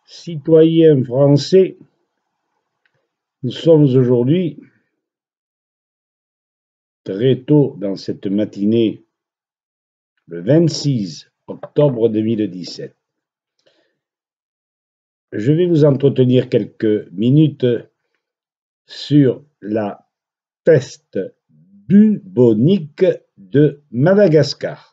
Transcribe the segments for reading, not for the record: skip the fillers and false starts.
Citoyens français, nous sommes aujourd'hui très tôt dans cette matinée, le 26 octobre 2017. Je vais vous entretenir quelques minutes sur la peste bubonique de Madagascar.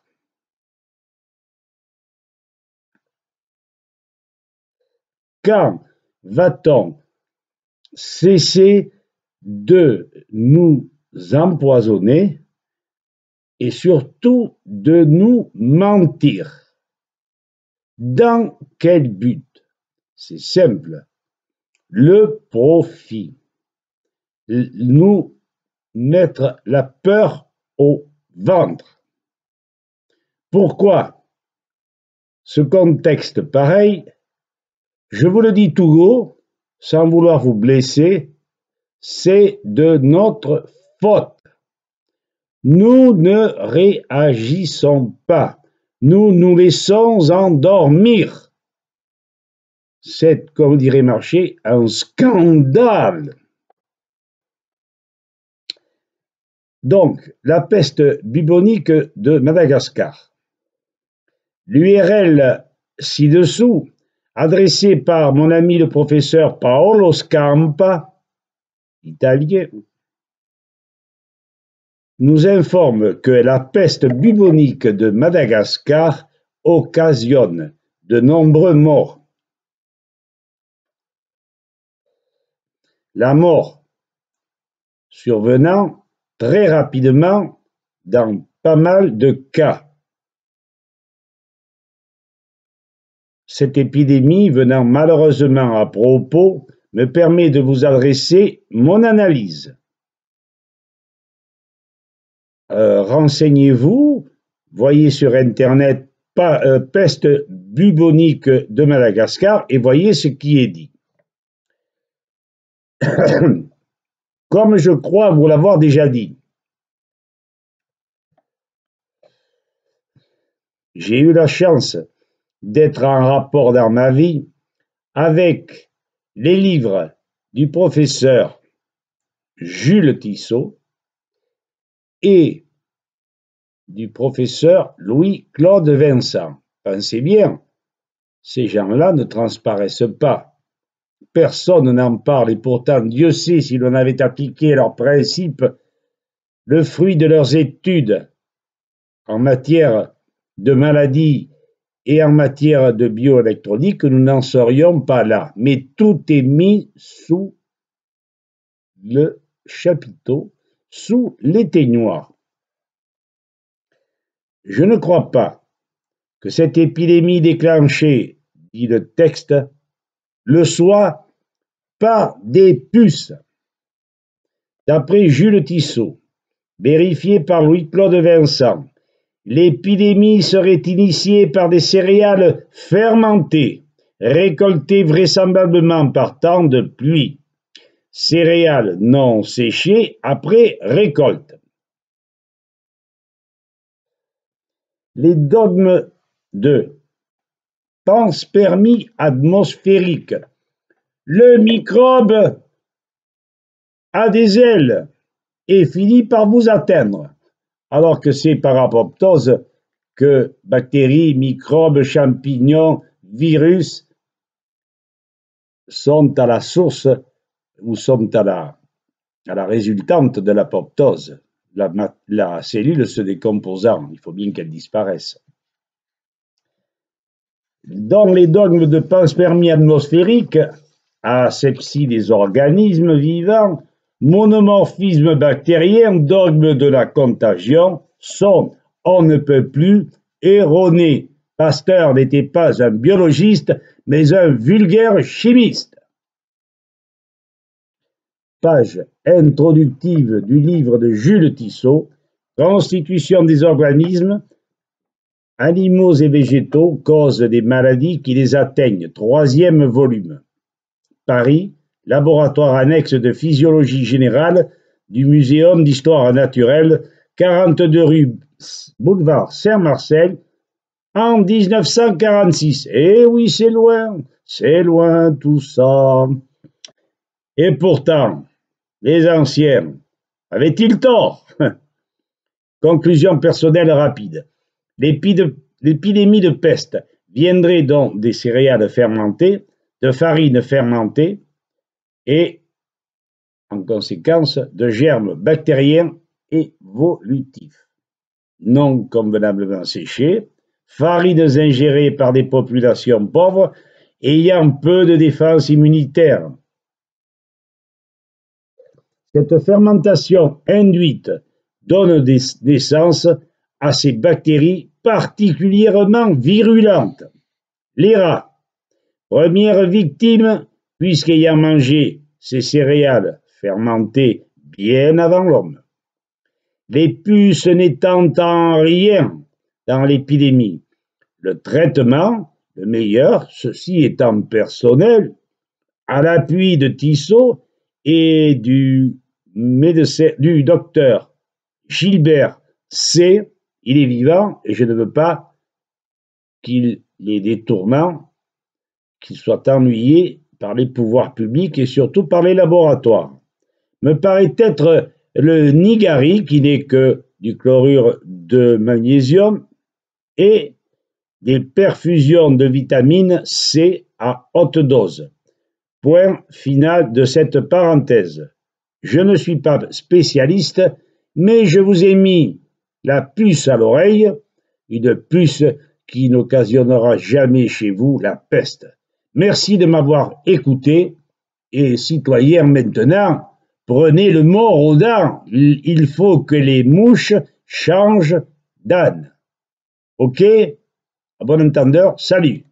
Quand va-t-on cesser de nous empoisonner et surtout de nous mentir? Dans quel but? C'est simple, le profit. Nous mettre la peur au ventre. Pourquoi ce contexte pareil? Je vous le dis tout haut, sans vouloir vous blesser, c'est de notre faute. Nous ne réagissons pas. Nous nous laissons endormir. C'est, comme dirait Marché, un scandale. Donc, la peste bubonique de Madagascar. L'URL ci-dessous, adressée par mon ami le professeur Paolo Scampa, italien, nous informe que la peste bubonique de Madagascar occasionne de nombreux morts. La mort survenant très rapidement dans pas mal de cas. Cette épidémie venant malheureusement à propos me permet de vous adresser mon analyse. Renseignez-vous, voyez sur Internet peste bubonique de Madagascar et voyez ce qui est dit. Comme je crois vous l'avoir déjà dit, j'ai eu la chance d'être en rapport dans ma vie avec les livres du professeur Jules Tissot et du professeur Louis-Claude Vincent. Pensez bien, ces gens-là ne transparaissent pas. Personne n'en parle et pourtant Dieu sait si l'on avait appliqué leurs principes, le fruit de leurs études en matière de maladies et en matière de bioélectronique, nous n'en serions pas là. Mais tout est mis sous le chapiteau, sous l'éteignoir. Je ne crois pas que cette épidémie déclenchée, dit le texte, le soit par des puces. D'après Jules Tissot, vérifié par Louis-Claude Vincent, l'épidémie serait initiée par des céréales fermentées, récoltées vraisemblablement par temps de pluie. Céréales non séchées après récolte. Les dogmes de panspermie atmosphérique. Le microbe a des ailes et finit par vous atteindre. Alors que c'est par apoptose que bactéries, microbes, champignons, virus sont à la source ou sont à la résultante de l'apoptose. La cellule se décomposant, il faut bien qu'elle disparaisse. Dans les dogmes de panspermie atmosphérique, asepsie des organismes vivants, monomorphisme bactérien, dogme de la contagion, sont, on ne peut plus, erronés. Pasteur n'était pas un biologiste, mais un vulgaire chimiste. Page introductive du livre de Jules Tissot, Constitution des organismes, animaux et végétaux, cause des maladies qui les atteignent, 3e volume. Paris, laboratoire annexe de physiologie générale du Muséum d'histoire naturelle, 42 rue Boulevard Saint-Marcel, en 1946. Eh oui, c'est loin tout ça. Et pourtant, les anciens avaient-ils tort? Conclusion personnelle rapide. L'épidémie de peste viendrait donc des céréales fermentées, de farine fermentée et, en conséquence, de germes bactériens évolutifs non convenablement séchés, farines ingérées par des populations pauvres ayant peu de défense immunitaire. Cette fermentation induite donne naissance à ces bactéries particulièrement virulentes. Les rats, première victime, puisqu'ayant mangé ces céréales fermentées bien avant l'homme. Les puces n'étant en rien dans l'épidémie. Le traitement, le meilleur, ceci étant personnel, à l'appui de Tissot et du docteur Gilbert C. Il est vivant et je ne veux pas qu'il ait des tourments, qu'il soit ennuyé par les pouvoirs publics et surtout par les laboratoires. Me paraît être le Nigari, qui n'est que du chlorure de magnésium et des perfusions de vitamine C à haute dose. Point final de cette parenthèse. Je ne suis pas spécialiste, mais je vous ai mis la puce à l'oreille, une puce qui n'occasionnera jamais chez vous la peste. Merci de m'avoir écouté et citoyens maintenant, prenez le mort aux dents. Il faut que les mouches changent d'âne. Ok? À bon entendeur, salut.